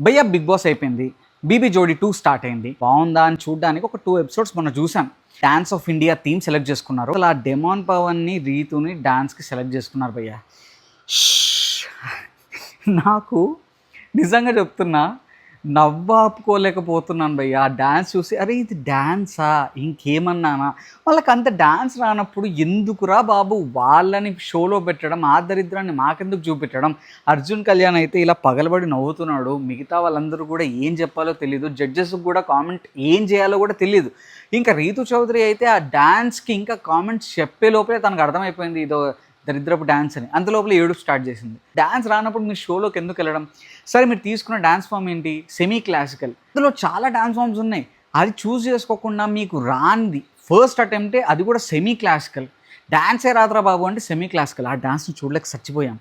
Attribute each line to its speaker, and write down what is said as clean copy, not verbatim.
Speaker 1: భయ్యా big boss అయిపోయింది, BB జోడీ 2 స్టార్ట్ అయింది. బాగుందా అని చూడడానికి ఒక 2 ఎపిసోడ్స్ మొన్న చూసాం. Dance of India theme select చేసుకున్నారు. అలా డెమాన్ పవన్ని, రీతుని డాన్స్కి సెలెక్ట్ చేసుకున్నారు భయ్యా. నాకు నిజంగా చెప్తున్నా, నవ్వాపుకోలేకపోతున్నాను భయ్య. ఆ డ్యాన్స్ చూసి అరే ఇది డ్యాన్సా ఇంకేమన్నానా. వాళ్ళకి అంత డ్యాన్స్ రానప్పుడు ఎందుకురా బాబు వాళ్ళని షోలో పెట్టడం, ఆ దరిద్రాన్ని మాకెందుకు చూపెట్టడం. అర్జున్ కళ్యాణ్ అయితే ఇలా పగలబడి నవ్వుతున్నాడు, మిగతా వాళ్ళందరూ కూడా ఏం చెప్పాలో తెలియదు, జడ్జెస్కి కూడా కామెంట్ ఏం చేయాలో కూడా తెలియదు. ఇంకా రీతు చౌదరి అయితే ఆ డ్యాన్స్కి ఇంకా కామెంట్స్ చెప్పే లోపలే తనకు అర్థమైపోయింది ఇదో దరిద్రపు డ్యాన్స్ అని. అంతలోపల ఏడుపు స్టార్ట్ చేసింది. డ్యాన్స్ రానప్పుడు మీరు షోలోకి ఎందుకు వెళ్ళడం. సరే మీరు తీసుకున్న డ్యాన్స్ ఫామ్ ఏంటి, సెమీ క్లాసికల్. అందులో చాలా డ్యాన్స్ ఫామ్స్ ఉన్నాయి, అది చూస్ చేసుకోకుండా మీకు రాంది ఫస్ట్ అటెంప్టే, అది కూడా సెమీ క్లాసికల్. డ్యాన్సే రాదురా బాబు అంటే సెమీ క్లాసికల్. ఆ డ్యాన్స్ని చూడలేక చచ్చిపోయాం.